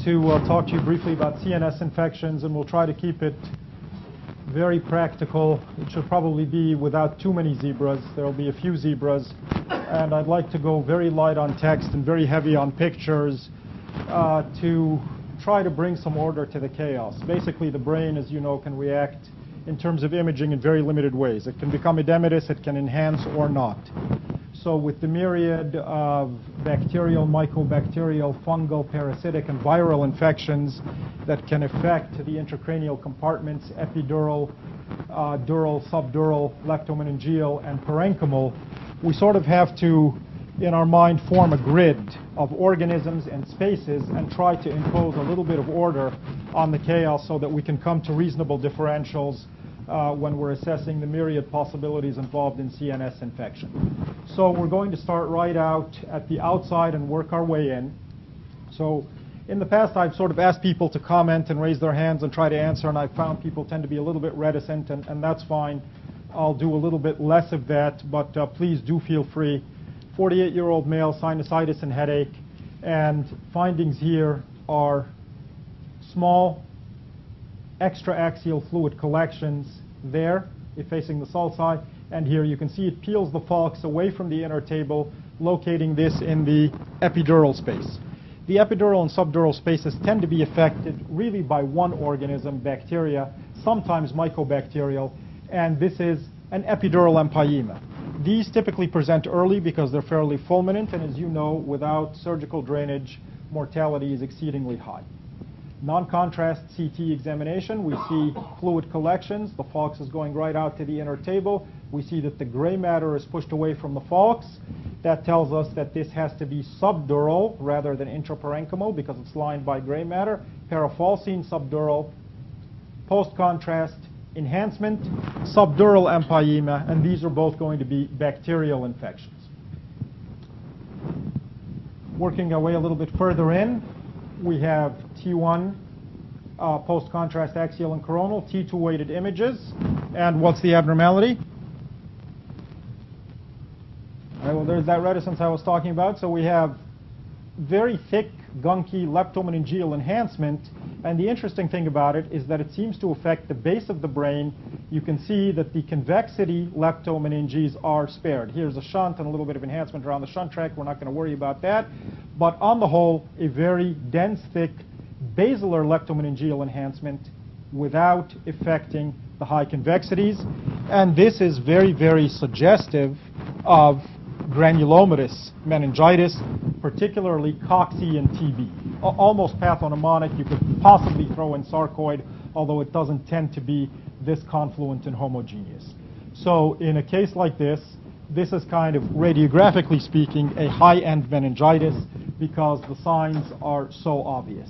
to talk to you briefly about CNS infections, and we'll try to keep it very practical. It should probably be without too many zebras. There will be a few zebras. And I'd like to go very light on text and very heavy on pictures to try to bring some order to the chaos. Basically, the brain, as you know, can react in terms of imaging in very limited ways. It can become edematous, it can enhance or not. So with the myriad of bacterial, mycobacterial, fungal, parasitic, and viral infections that can affect the intracranial compartments, epidural, dural, subdural, leptomeningeal, and parenchymal, we sort of have to, in our mind, form a grid of organisms and spaces and try to impose a little bit of order on the chaos so that we can come to reasonable differentials when we're assessing the myriad possibilities involved in CNS infection. So we're going to start right out at the outside and work our way in. So in the past, I've sort of asked people to comment and raise their hands and try to answer, and I've found people tend to be a little bit reticent, and that's fine. I'll do a little bit less of that, but please do feel free. 48-year-old male, sinusitis and headache, and findings here are small extraaxial fluid collections there, facing the sulci, and here you can see it peels the falx away from the inner table, locating this in the epidural space. The epidural and subdural spaces tend to be affected really by one organism, bacteria, sometimes mycobacterial, and this is an epidural empyema. These typically present early because they're fairly fulminant, and as you know, without surgical drainage, mortality is exceedingly high. Non-contrast CT examination, we see fluid collections. The falx is going right out to the inner table. We see that the gray matter is pushed away from the falx. That tells us that this has to be subdural rather than intraparenchymal because it's lined by gray matter. Parafalcine subdural, post-contrast enhancement, subdural empyema, and these are both going to be bacterial infections. Working our way a little bit further in, we have T1 post-contrast axial and coronal, T2 weighted images. And what's the abnormality? All right, well, there's that reticence I was talking about. So we have very thick, gunky leptomeningeal enhancement. And the interesting thing about it is that it seems to affect the base of the brain. You can see that the convexity leptomeninges are spared. Here's a shunt and a little bit of enhancement around the shunt tract. We're not going to worry about that. But on the whole, a very dense, thick, basilar leptomeningeal enhancement without affecting the high convexities. And this is very, very suggestive of granulomatous meningitis, particularly cocci and TB. Almost pathognomonic. You could possibly throw in sarcoid, although it doesn't tend to be this confluent and homogeneous. So in a case like this, this is kind of, radiographically speaking, a high-end meningitis because the signs are so obvious.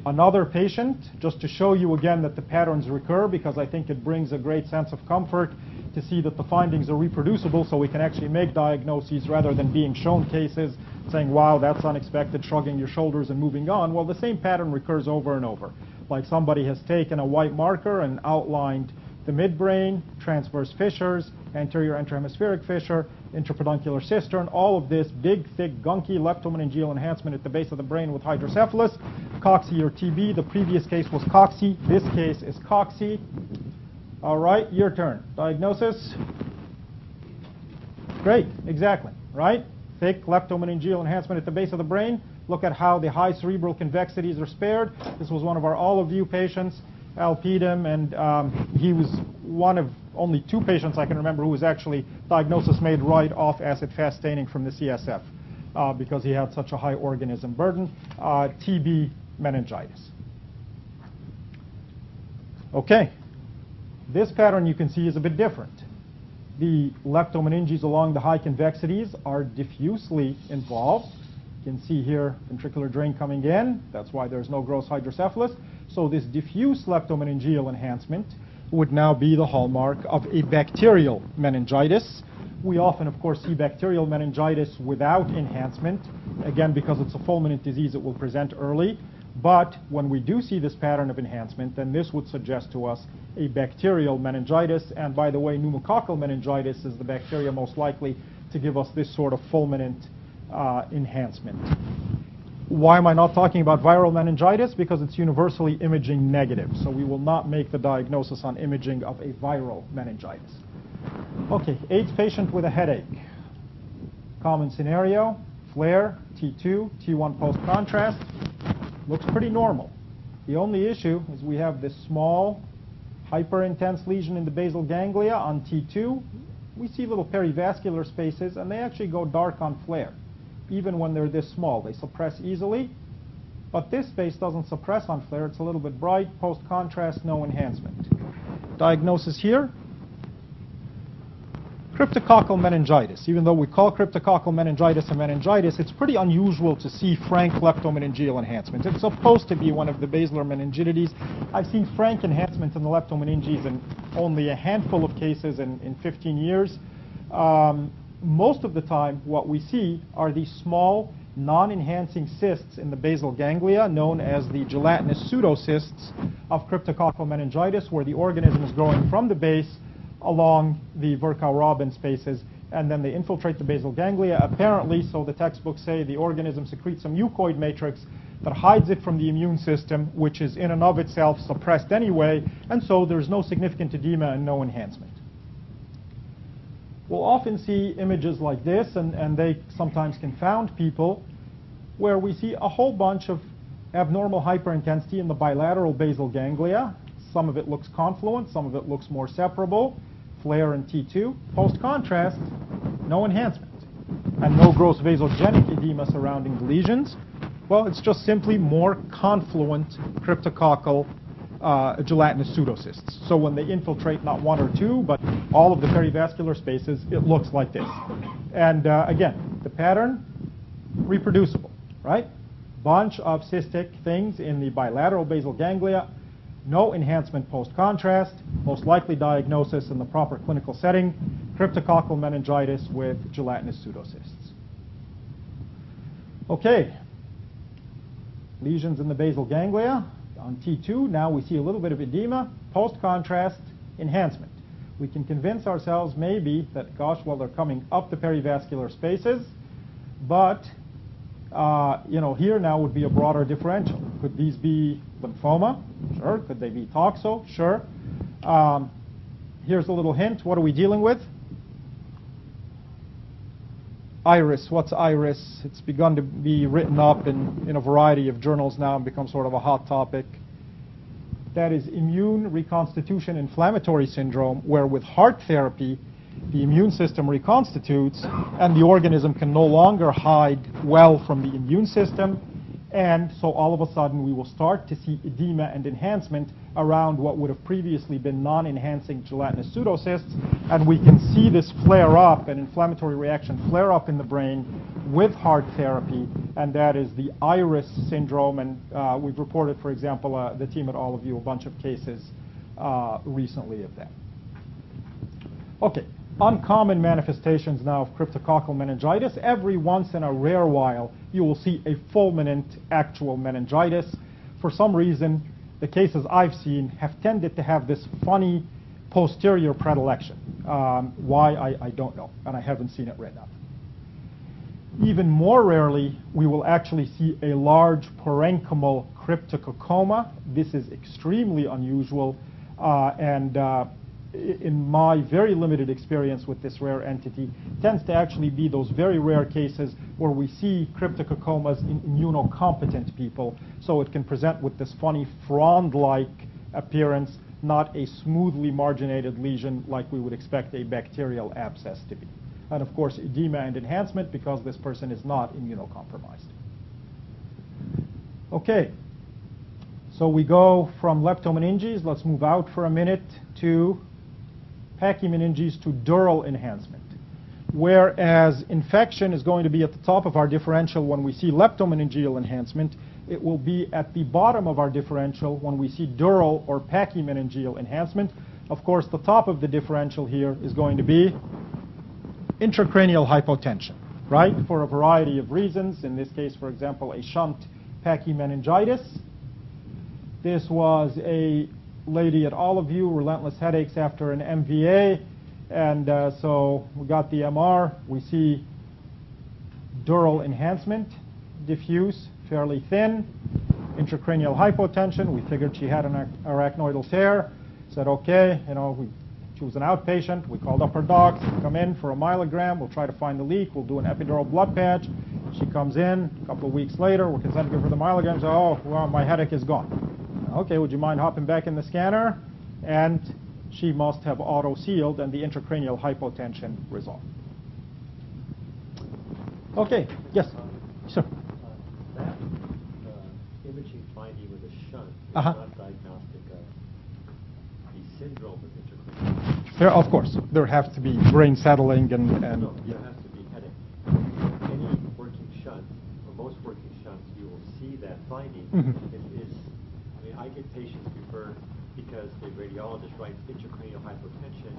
Another patient, just to show you again that the patterns recur, because I think it brings a great sense of comfort to see that the findings are reproducible so we can actually make diagnoses rather than being shown cases saying, wow, that's unexpected, shrugging your shoulders and moving on. Well, the same pattern recurs over and over. Like somebody has taken a white marker and outlined the midbrain, transverse fissures, anterior intrahemispheric fissure, intrapeduncular cistern, all of this big, thick, gunky leptomeningeal enhancement at the base of the brain with hydrocephalus, cocci or TB. The previous case was cocci. This case is cocci. All right, your turn. Diagnosis? Great, exactly, right? Thick leptomeningeal enhancement at the base of the brain. Look at how the high cerebral convexities are spared. This was one of our all-of-you patients, alpedum, and he was one of only 2 patients I can remember who was actually diagnosis made right off acid-fast staining from the CSF because he had such a high organism burden. TB meningitis. Okay. This pattern you can see is a bit different. The leptomeninges along the high convexities are diffusely involved. You can see here ventricular drain coming in. That's why there's no gross hydrocephalus. So this diffuse leptomeningeal enhancement would now be the hallmark of a bacterial meningitis. We often, of course, see bacterial meningitis without enhancement. Again, because it's a fulminant disease, it will present early. But when we do see this pattern of enhancement, then this would suggest to us a bacterial meningitis. And by the way, pneumococcal meningitis is the bacteria most likely to give us this sort of fulminant enhancement. Why am I not talking about viral meningitis? Because it's universally imaging negative. So we will not make the diagnosis on imaging of a viral meningitis. Okay, AIDS patient with a headache. Common scenario, flare, T2, T1 post-contrast. Looks pretty normal. The only issue is we have this small, hyper-intense lesion in the basal ganglia on T2. We see little perivascular spaces, and they actually go dark on flare, even when they're this small. They suppress easily, but this space doesn't suppress on flare. It's a little bit bright, post-contrast, no enhancement. Diagnosis here, cryptococcal meningitis. Even though we call cryptococcal meningitis a meningitis, it's pretty unusual to see frank leptomeningeal enhancement. It's supposed to be one of the basilar meningitis. I've seen frank enhancement in the leptomeninges in only a handful of cases in 15 years. Most of the time, what we see are these small, non-enhancing cysts in the basal ganglia, known as the gelatinous pseudocysts of cryptococcal meningitis, where the organism is growing from the base along the Virchow-Robin spaces, and then they infiltrate the basal ganglia. Apparently, so the textbooks say, the organism secretes a mucoid matrix that hides it from the immune system, which is in and of itself suppressed anyway, and so there's no significant edema and no enhancement. We'll often see images like this, and they sometimes confound people, where we see a whole bunch of abnormal hyperintensity in the bilateral basal ganglia. Some of it looks confluent, some of it looks more separable, flare and T2. Post-contrast, no enhancement, and no gross vasogenic edema surrounding the lesions. Well, it's just simply more confluent cryptococcal gelatinous pseudocysts. So when they infiltrate not one or two, but all of the perivascular spaces, it looks like this. And again, the pattern, reproducible, right? Bunch of cystic things in the bilateral basal ganglia, no enhancement post-contrast, most likely diagnosis in the proper clinical setting, cryptococcal meningitis with gelatinous pseudocysts. Okay, lesions in the basal ganglia. On T2, now we see a little bit of edema, post-contrast, enhancement. We can convince ourselves maybe that, gosh, well, they're coming up the perivascular spaces, but here now would be a broader differential. Could these be lymphoma? Sure. Could they be toxo? Sure. Here's a little hint. What are we dealing with? Iris. What's iris? It's begun to be written up in a variety of journals now and become sort of a hot topic. That is immune reconstitution inflammatory syndrome, where with heart therapy, the immune system reconstitutes and the organism can no longer hide well from the immune system. And so all of a sudden we will start to see edema and enhancement around what would have previously been non-enhancing gelatinous pseudocysts. And we can see this flare up, an inflammatory reaction flare up in the brain with heart therapy. And that is the iris syndrome. And we've reported, for example, the team at All of You, a bunch of cases recently of that. Okay. Uncommon manifestations now of cryptococcal meningitis. Every once in a rare while, you will see a fulminant actual meningitis. For some reason, the cases I've seen have tended to have this funny posterior predilection. Why, I don't know, and I haven't seen it written up. Even more rarely, we will actually see a large parenchymal cryptococoma. This is extremely unusual, in my very limited experience with this rare entity, tends to actually be those very rare cases where we see cryptococomas in immunocompetent people. So it can present with this funny frond-like appearance, not a smoothly marginated lesion like we would expect a bacterial abscess to be. And of course, edema and enhancement because this person is not immunocompromised. Okay, so we go from leptomeninges. Let's move out for a minute to pachymeninges to dural enhancement. Whereas infection is going to be at the top of our differential when we see leptomeningeal enhancement, it will be at the bottom of our differential when we see dural or pachymeningeal enhancement. Of course, the top of the differential here is going to be intracranial hypotension, right? For a variety of reasons. In this case, for example, a shunt pachymeningitis. This was a lady at All of You, relentless headaches after an MVA, and so we got the MR. We see dural enhancement, diffuse, fairly thin, intracranial hypotension. We figured she had an arachnoidal tear. Said, okay, she was an outpatient. We called up her docs. Come in for a myelogram. We'll try to find the leak. We'll do an epidural blood patch. She comes in a couple of weeks later. We're consented to give her the myelogram. So, oh, well, my headache is gone. Okay, would you mind hopping back in the scanner? And she must have auto-sealed and the intracranial hypotension resolved. Okay, yes, sir. That imaging finding with a shunt is not diagnostic of the syndrome of intracranial. There, of course, there has to be brain settling and No, yeah. there has to be headache. Any working shunt, or most working shunts, you will see that finding. I get patients referred because the radiologist writes intracranial hypotension,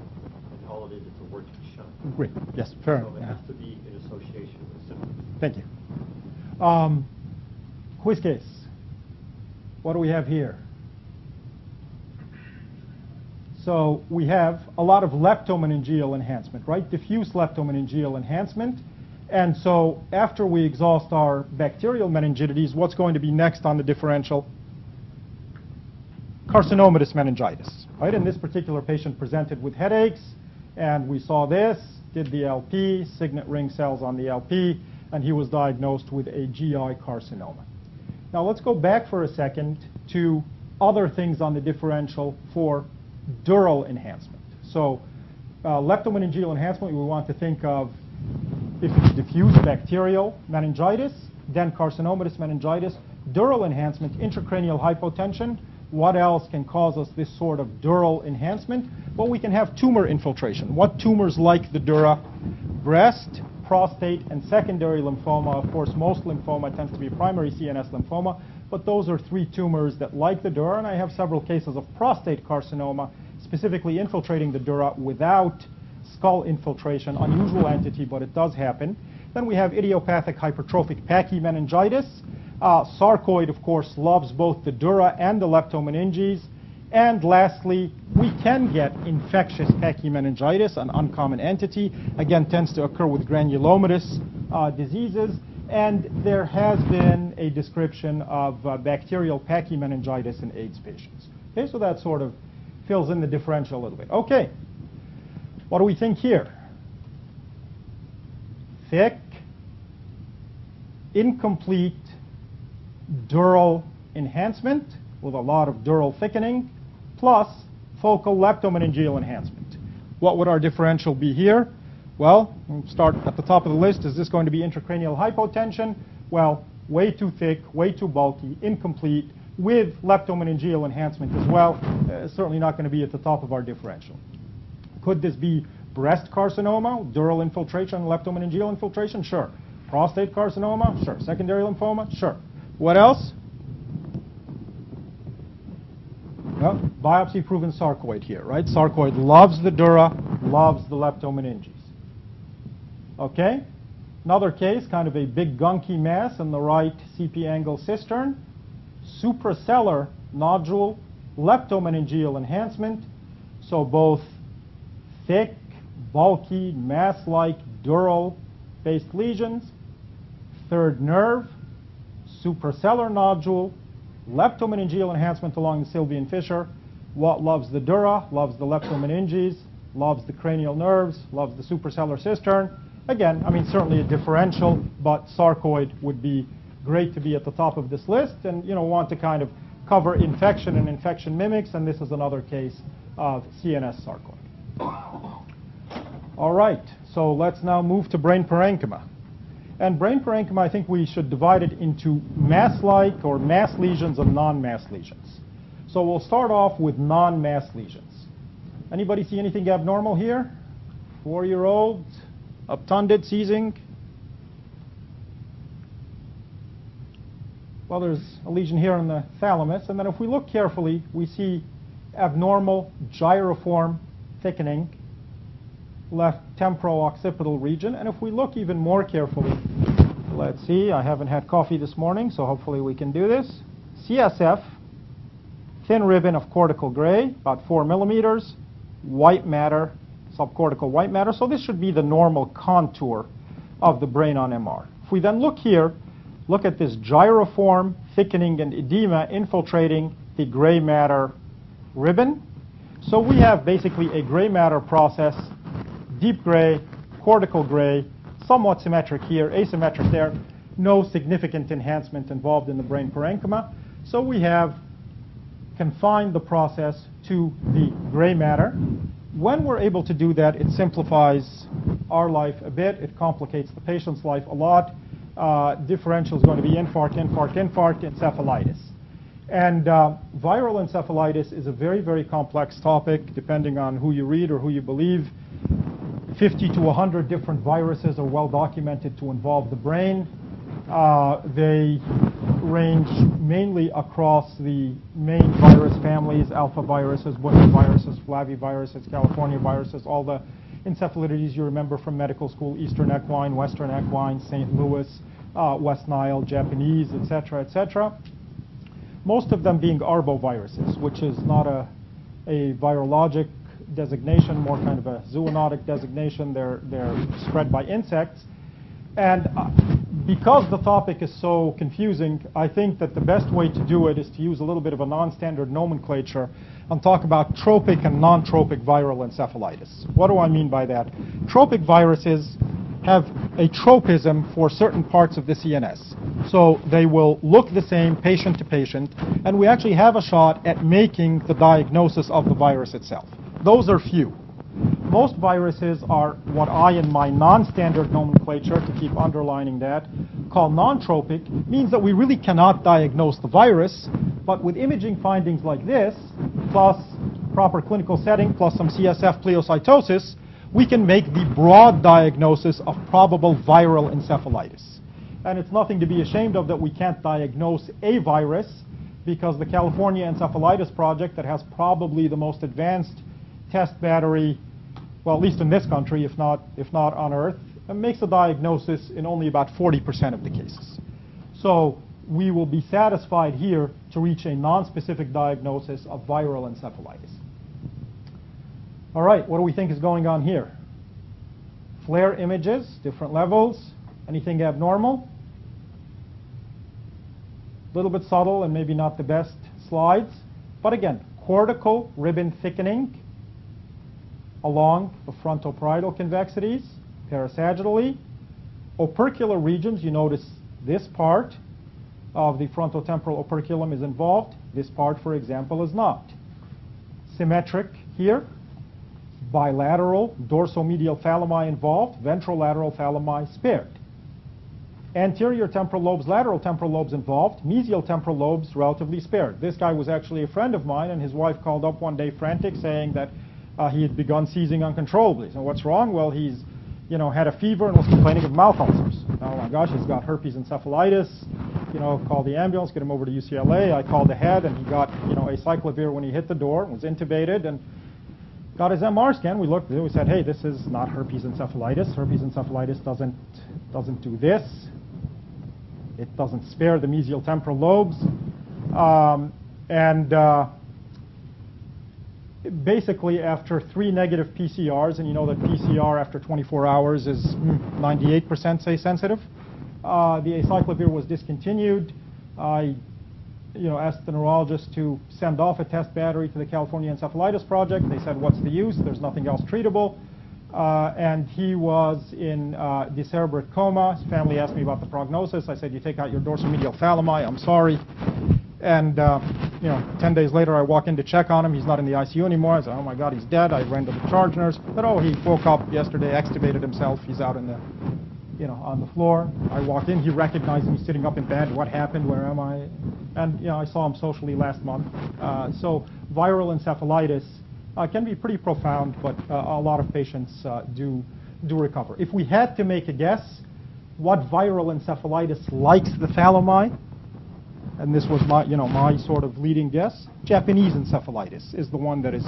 and all it is a working shunt. Great. Yes, fair So enough. it has to be in association with symptoms. Thank you. Quiz case. What do we have here? So we have a lot of leptomeningeal enhancement, right? Diffuse leptomeningeal enhancement. And so after we exhaust our bacterial meningitis, what's going to be next on the differential? Carcinomatous meningitis, right? And this particular patient presented with headaches, and we saw this, did the LP, signet ring cells on the LP, and he was diagnosed with a GI carcinoma. Now let's go back for a second to other things on the differential for dural enhancement. So leptomeningeal enhancement, we want to think of if it's diffuse bacterial meningitis, then carcinomatous meningitis, dural enhancement, intracranial hypotension. What else can cause us this sort of dural enhancement? Well, we can have tumor infiltration. What tumors like the dura? Breast, prostate, and secondary lymphoma. Of course, most lymphoma tends to be primary CNS lymphoma, but those are three tumors that like the dura, and I have several cases of prostate carcinoma specifically infiltrating the dura without skull infiltration. Unusual entity, but it does happen. Then we have idiopathic hypertrophic pachymeningitis. Sarcoid, of course, loves both the dura and the leptomeninges. And lastly, we can get infectious pachymeningitis, an uncommon entity. Again, tends to occur with granulomatous diseases. And there has been a description of bacterial pachymeningitis in AIDS patients. Okay, so that sort of fills in the differential a little bit. Okay, what do we think here? Thick, incomplete dural enhancement with a lot of dural thickening, plus focal leptomeningeal enhancement. What would our differential be here? Well, we'll start at the top of the list. Is this going to be intracranial hypotension? Well, way too thick, way too bulky, incomplete, with leptomeningeal enhancement as well. Certainly not going to be at the top of our differential. Could this be breast carcinoma, dural infiltration, leptomeningeal infiltration? Sure. Prostate carcinoma? Sure. Secondary lymphoma? Sure. What else? Well, biopsy-proven sarcoid here, right? Sarcoid loves the dura, loves the leptomeninges. Okay? Another case, kind of a big gunky mass in the right CP angle cistern. Suprasellar nodule, leptomeningeal enhancement. So both thick, bulky, mass-like dural-based lesions. Third nerve, suprasellar nodule, leptomeningeal enhancement along the Sylvian fissure. What loves the dura, loves the leptomeninges, loves the cranial nerves, loves the suprasellar cistern. Again, I mean, certainly a differential, but sarcoid would be great to be at the top of this list, and want to kind of cover infection and infection mimics, and this is another case of CNS sarcoid. All right, so let's now move to brain parenchyma. And brain parenchyma, I think we should divide it into mass-like or mass lesions and non-mass lesions. So we'll start off with non-mass lesions. Anybody see anything abnormal here? 4-year-old, obtunded, seizing? Well, there's a lesion here in the thalamus, and then if we look carefully, we see abnormal gyriform thickening, left temporo-occipital region, and if we look even more carefully, let's see, I haven't had coffee this morning, so hopefully we can do this. CSF, thin ribbon of cortical gray, about 4 millimeters, white matter, subcortical white matter, so this should be the normal contour of the brain on MR. If we then look here, look at this gyroform thickening and edema infiltrating the gray matter ribbon. So we have basically a gray matter process, deep gray, cortical gray, somewhat symmetric here, asymmetric there, no significant enhancement involved in the brain parenchyma. So we have confined the process to the gray matter. When we're able to do that, it simplifies our life a bit. It complicates the patient's life a lot. Differential is going to be infarct, infarct, infarct, encephalitis. And viral encephalitis is a very, very complex topic, depending on who you read or who you believe. 50 to 100 different viruses are well documented to involve the brain. They range mainly across the main virus families: alpha viruses, Bushra viruses, flaviviruses, California viruses, all the encephalitides you remember from medical school: Eastern equine, Western equine, St. Louis, West Nile, Japanese, etc., etc. Most of them being arboviruses, which is not a virologic designation, more kind of a zoonotic designation. They're spread by insects. And because the topic is so confusing, I think that the best way to do it is to use a little bit of a non-standard nomenclature and talk about tropic and non-tropic viral encephalitis. What do I mean by that? Tropic viruses have a tropism for certain parts of the CNS. So they will look the same patient to patient, and we actually have a shot at making the diagnosis of the virus itself. Those are few. Most viruses are what I, in my non-standard nomenclature, to keep underlining that, call non-tropic. Means that we really cannot diagnose the virus, but with imaging findings like this, plus proper clinical setting, plus some CSF pleocytosis, we can make the broad diagnosis of probable viral encephalitis. And it's nothing to be ashamed of that we can't diagnose a virus, because the California Encephalitis Project, that has probably the most advanced test battery, well, at least in this country, if not on Earth, and makes a diagnosis in only about 40% of the cases. So we will be satisfied here to reach a non-specific diagnosis of viral encephalitis. All right, what do we think is going on here? Flare images, different levels. Anything abnormal? A little bit subtle and maybe not the best slides. But again, cortical ribbon thickening along the frontoparietal convexities, parasagittally. Opercular regions, you notice this part of the frontotemporal operculum is involved. This part, for example, is not. Symmetric here. Bilateral dorsomedial thalami involved, ventrolateral thalami spared. Anterior temporal lobes, lateral temporal lobes involved, mesial temporal lobes relatively spared. This guy was actually a friend of mine, and his wife called up one day frantic saying that he had begun seizing uncontrollably. So what's wrong? Well, he's had a fever and was complaining of mouth ulcers. Oh my gosh, he's got herpes encephalitis. Call the ambulance, get him over to UCLA. I called ahead, and he got acyclovir when he hit the door, was intubated, and got his MR scan. We looked, we said, hey, this is not herpes encephalitis. Herpes encephalitis doesn't do this. It doesn't spare the mesial temporal lobes. Basically, after 3 negative PCRs, and you know that PCR after 24 hours is 98% say sensitive, the acyclovir was discontinued. I asked the neurologist to send off a test battery to the California Encephalitis Project. They said, what's the use? There's nothing else treatable. And he was in decerebrate coma. His family asked me about the prognosis. I said, you take out your dorsomedial thalami. I'm sorry. And 10 days later, I walk in to check on him. He's not in the ICU anymore. I said, oh my God, he's dead. I ran to the charge nurse. But oh, he woke up yesterday, extubated himself. He's out in the on the floor. I walked in. He recognized me sitting up in bed. What happened? Where am I? And I saw him socially last month. So viral encephalitis can be pretty profound, but a lot of patients do recover. If we had to make a guess, what viral encephalitis likes the thalami, and this was my sort of leading guess, Japanese encephalitis is the one that is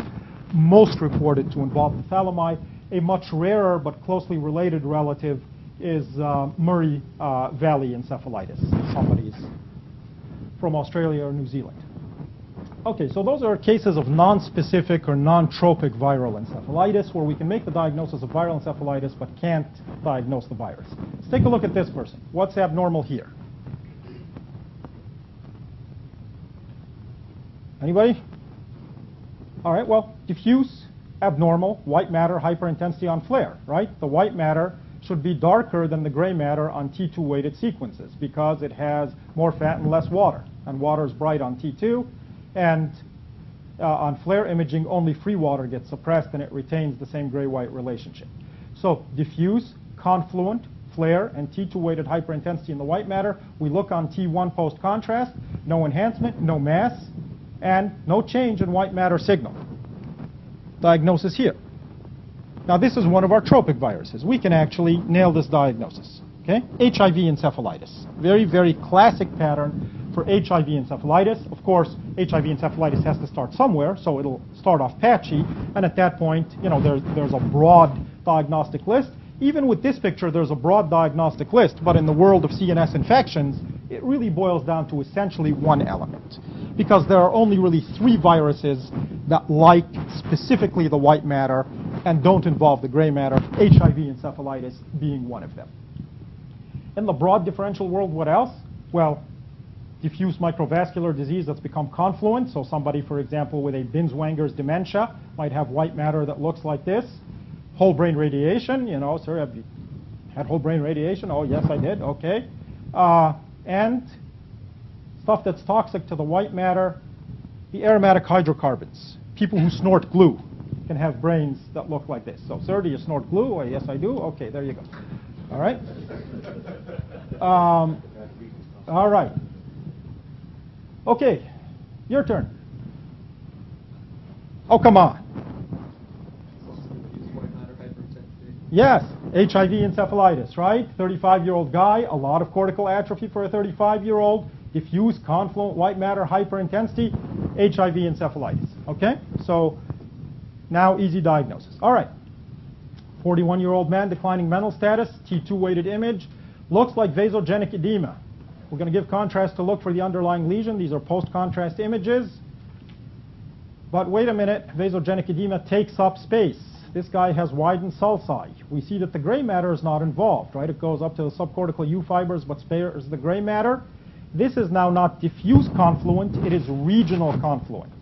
most reported to involve the thalami. A much rarer but closely related relative is Murray Valley encephalitis. Somebody's from Australia or New Zealand. Okay, so those are cases of non-specific or non-tropic viral encephalitis where we can make the diagnosis of viral encephalitis but can't diagnose the virus. Let's take a look at this person. What's abnormal here? Anybody? All right, well, diffuse, abnormal, white matter, hyperintensity on flare, right? The white matter should be darker than the gray matter on T2 weighted sequences because it has more fat and less water. And water is bright on T2. And on flare imaging, only free water gets suppressed and it retains the same gray-white relationship. So diffuse, confluent, flare, and T2 weighted hyperintensity in the white matter. We look on T1 post-contrast, no enhancement, no mass, and no change in white matter signal. Diagnosis here. Now this is one of our tropic viruses. We can actually nail this diagnosis. Okay? HIV encephalitis. Very, very classic pattern for HIV encephalitis. Of course, HIV encephalitis has to start somewhere, so it'll start off patchy, and at that point, you know, there's a broad diagnostic list. Even with this picture, there's a broad diagnostic list, but in the world of CNS infections, it really boils down to essentially one element. Because there are only really 3 viruses that like specifically the white matter and don't involve the gray matter, HIV encephalitis being one of them. In the broad differential world, what else? Well, diffuse microvascular disease that's become confluent. So somebody, for example, with a Binswanger's dementia might have white matter that looks like this. Whole brain radiation, you know, sir, have you had whole brain radiation? Oh, yes, I did. Okay. And stuff that's toxic to the white matter, the aromatic hydrocarbons. People who snort glue can have brains that look like this. So, sir, do you snort glue? Oh, yes, I do. Okay, there you go. All right. All right. Okay, your turn. Oh, come on. Yes, HIV encephalitis, right? 35-year-old guy, a lot of cortical atrophy for a 35-year-old, diffuse, confluent, white matter, hyperintensity, HIV encephalitis. Okay, so now easy diagnosis. All right, 41-year-old man, declining mental status, T2 weighted image, looks like vasogenic edema. We're going to give contrast to look for the underlying lesion. These are post-contrast images. But wait a minute, vasogenic edema takes up space. This guy has widened sulci. We see that the gray matter is not involved, right? It goes up to the subcortical U fibers, but spares the gray matter. This is now not diffuse confluent, it is regional confluent.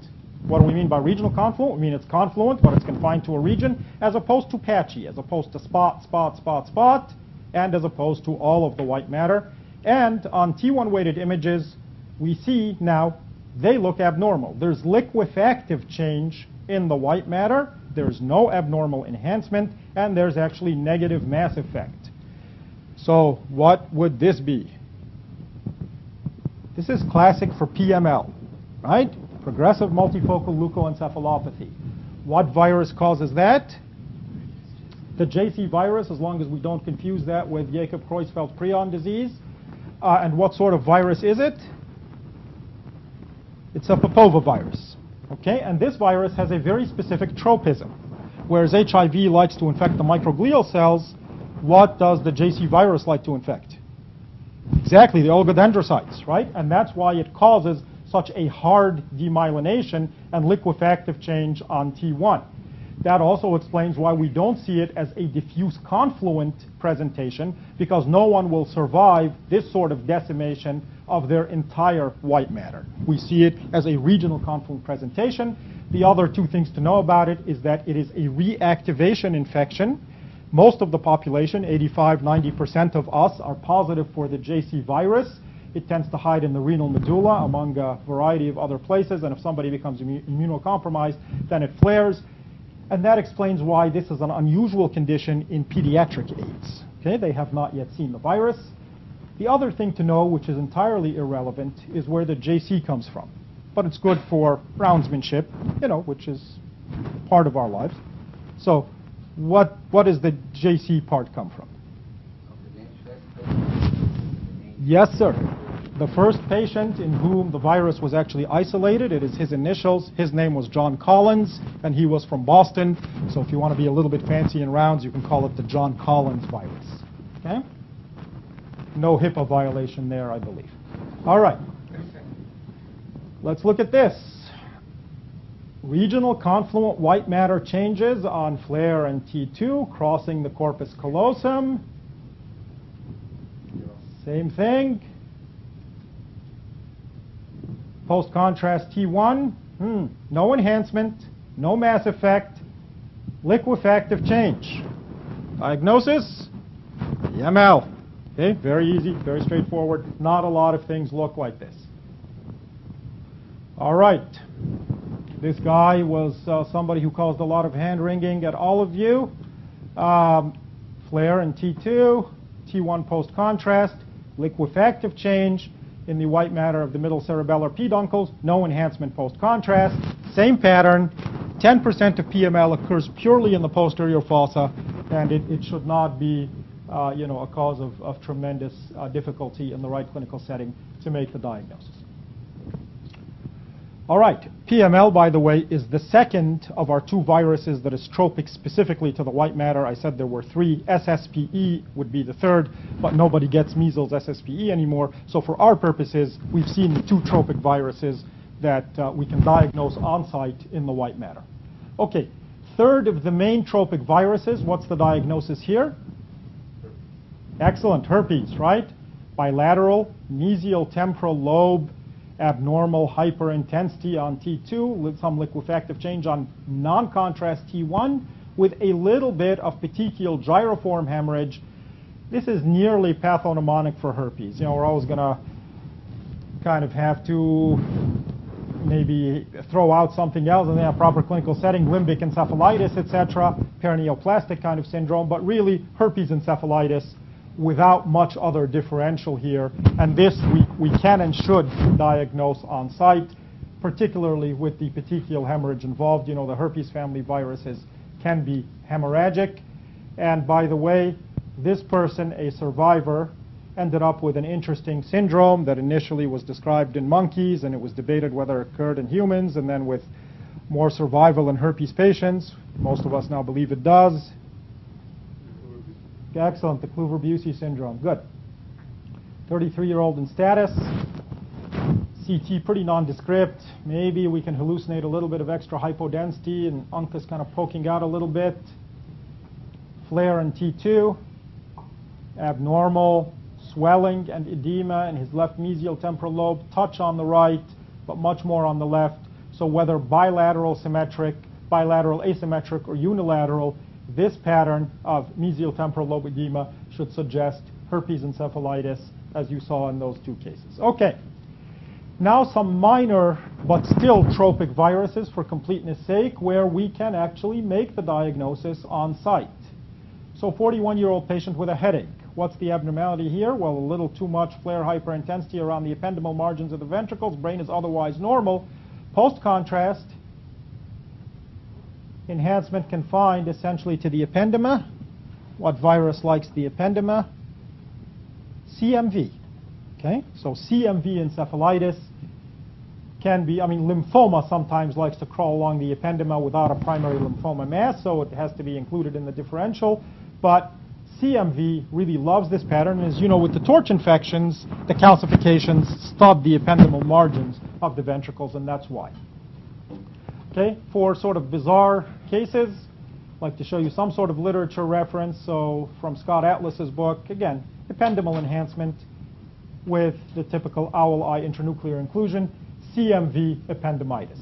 What do we mean by regional confluent? We mean it's confluent, but it's confined to a region, as opposed to patchy, as opposed to spot, spot, spot, spot, and as opposed to all of the white matter. And on T1 weighted images, we see now they look abnormal. There's liquefactive change in the white matter. There's no abnormal enhancement, and there's actually negative mass effect. So what would this be? This is classic for PML, right? Progressive multifocal leukoencephalopathy. What virus causes that? The JC virus, as long as we don't confuse that with Jakob-Creutzfeldt-Prion disease. And what sort of virus is it? It's a papovavirus. Okay, and this virus has a very specific tropism. Whereas HIV likes to infect the microglial cells, what does the JC virus like to infect? Exactly, the oligodendrocytes, right? And that's why it causes such a hard demyelination and liquefactive change on T1. That also explains why we don't see it as a diffuse confluent presentation, because no one will survive this sort of decimation of their entire white matter. We see it as a regional confluent presentation. The other 2 things to know about it is that it is a reactivation infection. Most of the population, 85–90% of us, are positive for the JC virus. It tends to hide in the renal medulla among a variety of other places, and if somebody becomes immunocompromised, then it flares. And that explains why this is an unusual condition in pediatric AIDS. Okay, they have not yet seen the virus. The other thing to know, which is entirely irrelevant, is where the JC comes from. But it's good for roundsmanship, you know, which is part of our lives. So what does the JC part come from? Yes, sir. The first patient in whom the virus was actually isolated, it is his initials. His name was John Collins, and he was from Boston. So if you want to be a little bit fancy in rounds, you can call it the John Collins virus. Okay? No HIPAA violation there, I believe. All right. Let's look at this. Regional confluent white matter changes on flare and T2 crossing the corpus callosum. Same thing. Post-contrast T1. No enhancement, no mass effect, liquefactive change. Diagnosis, PML. Okay, very easy, very straightforward. Not a lot of things look like this. All right. This guy was somebody who caused a lot of hand-wringing at all of you. Flare in T2, T1 post-contrast, liquefactive change in the white matter of the middle cerebellar peduncles, no enhancement post-contrast. Same pattern, 10% of PML occurs purely in the posterior fossa, and it should not be a cause of tremendous difficulty in the right clinical setting to make the diagnosis. All right, PML, by the way, is the second of our two viruses that is tropic specifically to the white matter. I said there were three. SSPE would be the third, but nobody gets measles SSPE anymore. So for our purposes, we've seen two tropic viruses that we can diagnose on-site in the white matter. Okay, third of the main tropic viruses, what's the diagnosis here? Excellent, herpes, right? Bilateral, mesial temporal lobe, abnormal hyperintensity on T2, with some liquefactive change on non-contrast T1, with a little bit of petechial gyroform hemorrhage. This is nearly pathognomonic for herpes. We're always going to kind of have to maybe throw out something else in a proper clinical setting, limbic encephalitis, etc., paraneoplastic kind of syndrome, but really herpes encephalitis without much other differential here. And this we can and should diagnose on site, particularly with the petechial hemorrhage involved. The herpes family viruses can be hemorrhagic. And by the way, this person, a survivor, ended up with an interesting syndrome that initially was described in monkeys, and it was debated whether it occurred in humans, and then with more survival in herpes patients. Most of us now believe it does. Excellent, the Kluver-Bucy syndrome. Good. 33-year-old in status. CT pretty nondescript. Maybe we can hallucinate a little bit of extra hypodensity and uncus kind of poking out a little bit. Flare in T2. Abnormal swelling and edema in his left mesial temporal lobe. Touch on the right, but much more on the left. So whether bilateral symmetric, bilateral asymmetric, or unilateral, this pattern of mesial temporal lobe edema should suggest herpes encephalitis, as you saw in those two cases. Okay, now some minor but still tropic viruses for completeness sake, where we can actually make the diagnosis on site. So 41-year-old patient with a headache. What's the abnormality here? Well, a little too much flare hyperintensity around the ependymal margins of the ventricles. Brain is otherwise normal. Post-contrast, enhancement confined essentially to the ependyma. What virus likes the ependyma? CMV. Okay, so CMV encephalitis can be, lymphoma sometimes likes to crawl along the ependyma without a primary lymphoma mass, so it has to be included in the differential. But CMV really loves this pattern. As you know, with the torch infections, the calcifications stub the ependymal margins of the ventricles, and that's why. Okay, for sort of bizarre cases, I'd like to show you some sort of literature reference. So from Scott Atlas's book, again, ependymal enhancement with the typical owl eye intranuclear inclusion, CMV ependymitis.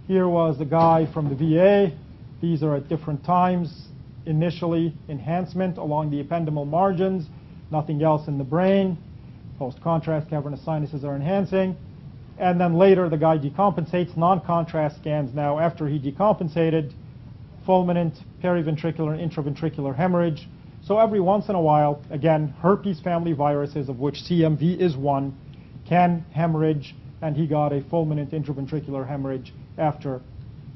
Here was a guy from the VA. These are at different times. Initially, enhancement along the ependymal margins, nothing else in the brain. Post-contrast, cavernous sinuses are enhancing. And then later, the guy decompensates. Non-contrast scans now after he decompensated. Fulminant, periventricular, and intraventricular hemorrhage. So every once in a while, again, herpes family viruses, of which CMV is one, can hemorrhage. And he got a fulminant intraventricular hemorrhage after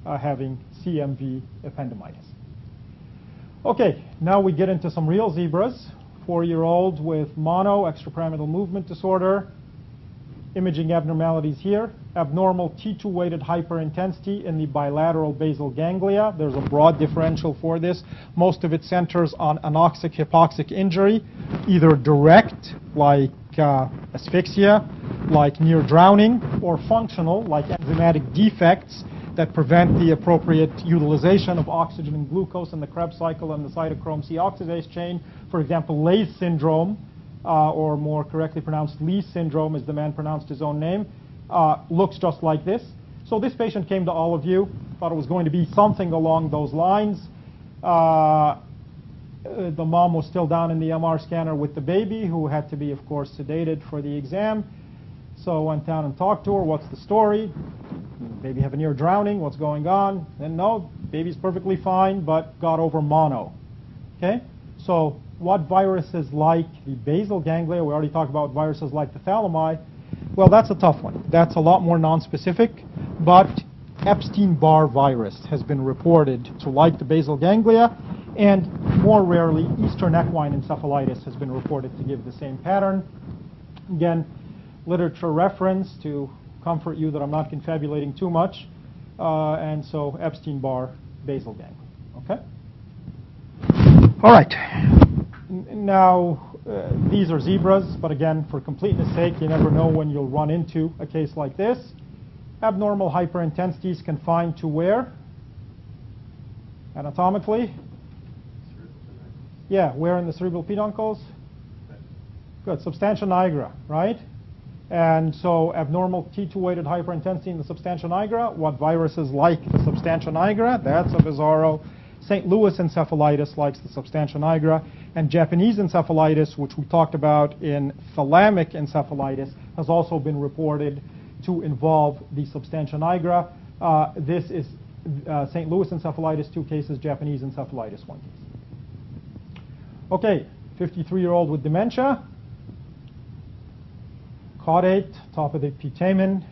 having CMV ependymitis. Okay, now we get into some real zebras. 4-year-old with mono, extrapyramidal movement disorder. Imaging abnormalities here. Abnormal T2-weighted hyperintensity in the bilateral basal ganglia. There's a broad differential for this. Most of it centers on anoxic-hypoxic injury, either direct, like asphyxia, like near drowning, or functional, like enzymatic defects that prevent the appropriate utilization of oxygen and glucose in the Krebs cycle and the cytochrome C oxidase chain. For example, Leigh syndrome, or more correctly pronounced Lee syndrome, as the man pronounced his own name, looks just like this. So this patient came to all of you, thought it was going to be something along those lines. The mom was still down in the MR scanner with the baby, who had to be, of course, sedated for the exam. So I went down and talked to her. What's the story? Baby have a near drowning. What's going on? And no, baby's perfectly fine, but got over mono. Okay? So what viruses like the basal ganglia? We already talked about viruses like the thalami. Well, that's a tough one. That's a lot more nonspecific, but Epstein-Barr virus has been reported to like the basal ganglia, and more rarely, Eastern equine encephalitis has been reported to give the same pattern. Again, literature reference to comfort you that I'm not confabulating too much, and so Epstein-Barr basal ganglia. Okay? All right. Now, these are zebras, but again, for completeness sake, you never know when you'll run into a case like this. Abnormal hyperintensities confined to where? Anatomically? Yeah, where in the cerebral peduncles? Good, substantia nigra, right? And so abnormal T2-weighted hyperintensity in the substantia nigra. What viruses like the substantia nigra? That's a bizarro. St. Louis encephalitis likes the substantia nigra. And Japanese encephalitis, which we talked about in thalamic encephalitis, has also been reported to involve the substantia nigra. This is St. Louis encephalitis, 2 cases, Japanese encephalitis, 1 case. Okay, 53-year-old with dementia, caudate, top of the putamen,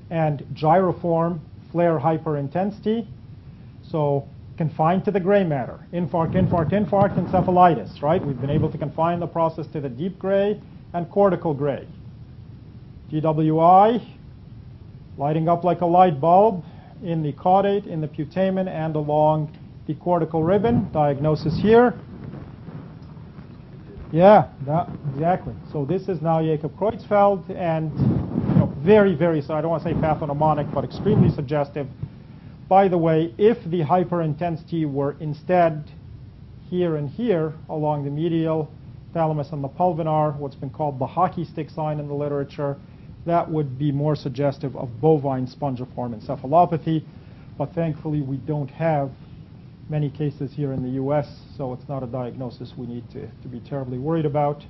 and gyroform flare hyperintensity. So confined to the gray matter, infarct, infarct, infarct, encephalitis, right? We've been able to confine the process to the deep gray and cortical gray. GWI, lighting up like a light bulb in the caudate, in the putamen, and along the cortical ribbon. Diagnosis here. Yeah, exactly. So this is now Jacob Creutzfeldt, and very, very, so I don't want to say pathognomonic, but extremely suggestive. By the way, if the hyperintensity were instead here and here along the medial thalamus and the pulvinar, what's been called the hockey stick sign in the literature, that would be more suggestive of bovine spongiform encephalopathy. But thankfully, we don't have many cases here in the US, so it's not a diagnosis we need to be terribly worried about.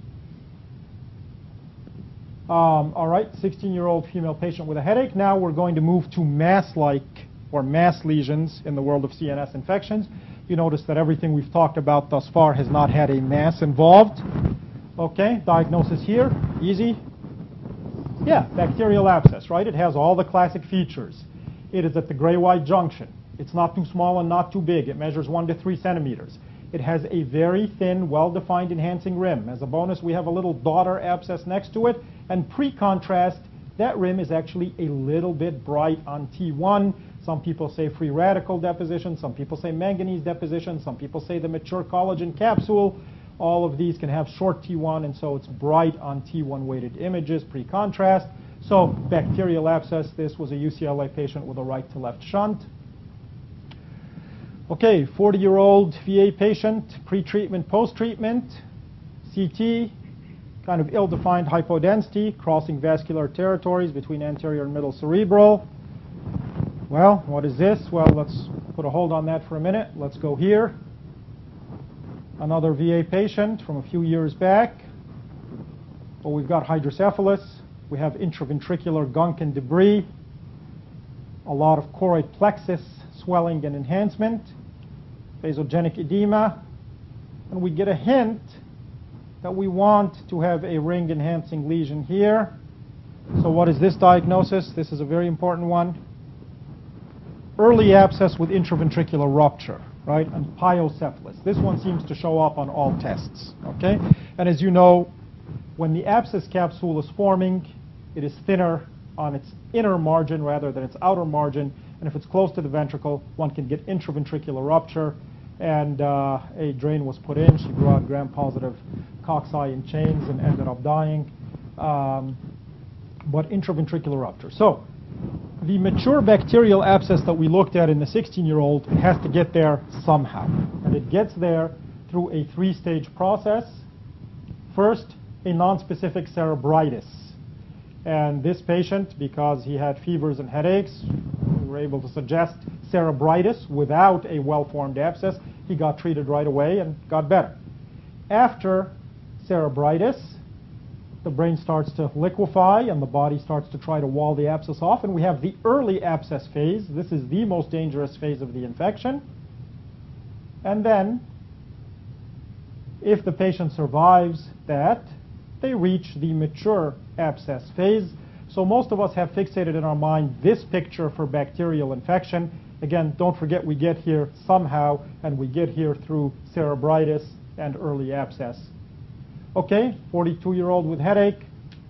All right, 16-year-old female patient with a headache. Now we're going to move to mass-like or mass lesions in the world of CNS infections. You notice that everything we've talked about thus far has not had a mass involved. Okay, diagnosis here, easy. Yeah, bacterial abscess, right? It has all the classic features. It is at the gray-white junction. It's not too small and not too big. It measures 1 to 3 centimeters. It has a very thin, well-defined enhancing rim. As a bonus, we have a little daughter abscess next to it. And pre-contrast, that rim is actually a little bit bright on T1. Some people say free radical deposition. Some people say manganese deposition. Some people say the mature collagen capsule. All of these can have short T1, and so it's bright on T1-weighted images, pre-contrast. So bacterial abscess, this was a UCLA patient with a right-to-left shunt. Okay, 40-year-old VA patient, pre-treatment, post-treatment, CT, kind of ill-defined hypodensity, crossing vascular territories between anterior and middle cerebral. Well, what is this? Well, let's put a hold on that for a minute. Let's go here. Another VA patient from a few years back. Well, we've got hydrocephalus. We have intraventricular gunk and debris. A lot of choroid plexus swelling and enhancement. Vasogenic edema. And we get a hint that we want to have a ring-enhancing lesion here. So what is this diagnosis? This is a very important one. Early abscess with intraventricular rupture, right? And pyocephalus. This one seems to show up on all tests, okay? And as you know, when the abscess capsule is forming, it is thinner on its inner margin rather than its outer margin. And if it's close to the ventricle, one can get intraventricular rupture. And a drain was put in. She grew out gram-positive cocci in chains and ended up dying. But intraventricular rupture. So the mature bacterial abscess that we looked at in the 16-year-old has to get there somehow. And it gets there through a 3-stage process. First, a nonspecific cerebritis. And this patient, because he had fevers and headaches, we were able to suggest cerebritis without a well-formed abscess. He got treated right away and got better. After cerebritis, the brain starts to liquefy and the body starts to try to wall the abscess off, and we have the early abscess phase. This is the most dangerous phase of the infection. And then, if the patient survives that, they reach the mature abscess phase. So most of us have fixated in our mind this picture for bacterial infection. Again, don't forget we get here somehow, and we get here through cerebritis and early abscess. Okay, 42-year-old with headache,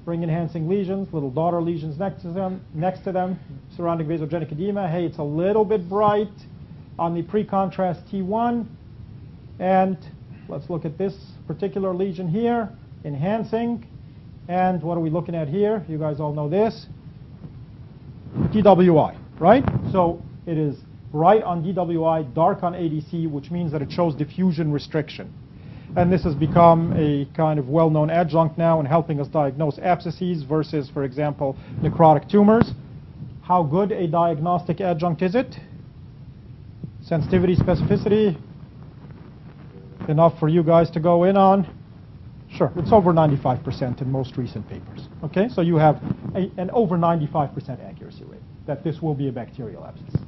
ring-enhancing lesions, little daughter lesions next to them, surrounding vasogenic edema. Hey, it's a little bit bright on the pre-contrast T1. And let's look at this particular lesion here, enhancing. And what are we looking at here? You guys all know this. DWI, right? So it is bright on DWI, dark on ADC, which means that it shows diffusion restriction. And this has become a kind of well-known adjunct now in helping us diagnose abscesses versus, for example, necrotic tumors. How good a diagnostic adjunct is it? Sensitivity, specificity, enough for you guys to go in on? Sure, it's over 95% in most recent papers. Okay, so you have an over 95% accuracy rate that this will be a bacterial abscess.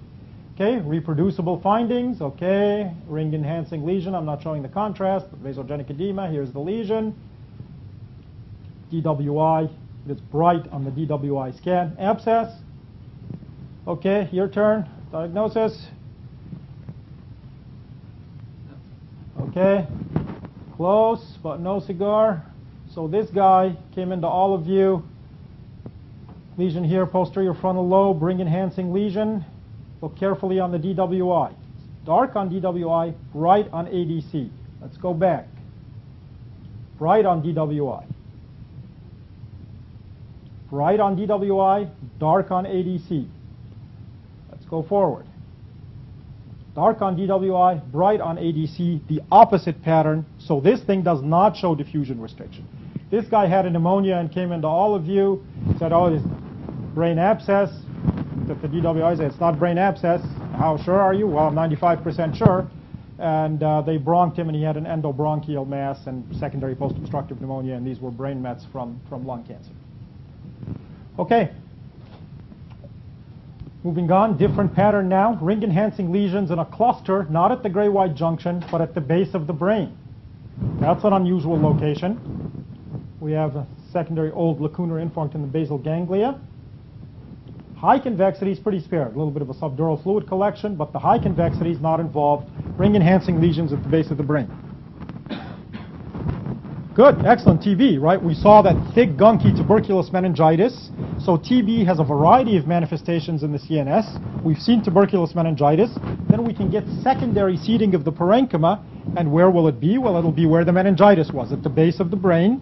Okay, reproducible findings. Okay, ring-enhancing lesion. I'm not showing the contrast, but vasogenic edema. Here's the lesion. DWI. It's bright on the DWI scan. Abscess. Okay, your turn. Diagnosis. Okay, close, but no cigar. So this guy came into all of you. Lesion here, posterior frontal lobe, ring-enhancing lesion. Look carefully on the DWI. Dark on DWI, bright on ADC. Let's go back. Bright on DWI. Bright on DWI, dark on ADC. Let's go forward. Dark on DWI, bright on ADC, the opposite pattern. So this thing does not show diffusion restriction. This guy had a pneumonia and came into all of you, said, oh, this brain abscess. That the DWI said, it's not brain abscess. How sure are you? Well, I'm 95% sure. And they bronched him, and he had an endobronchial mass and secondary post-obstructive pneumonia, and these were brain mets from lung cancer. Okay. Moving on, different pattern now. Ring-enhancing lesions in a cluster, not at the gray-white junction, but at the base of the brain. That's an unusual location. We have a secondary old lacunar infarct in the basal ganglia. High convexity is pretty spared. A little bit of a subdural fluid collection, but the high convexity is not involved. Ring-enhancing lesions at the base of the brain. Good, excellent. TB, right? We saw that thick, gunky tuberculous meningitis. So TB has a variety of manifestations in the CNS. We've seen tuberculous meningitis. Then we can get secondary seeding of the parenchyma. And where will it be? Well, it'll be where the meningitis was, at the base of the brain.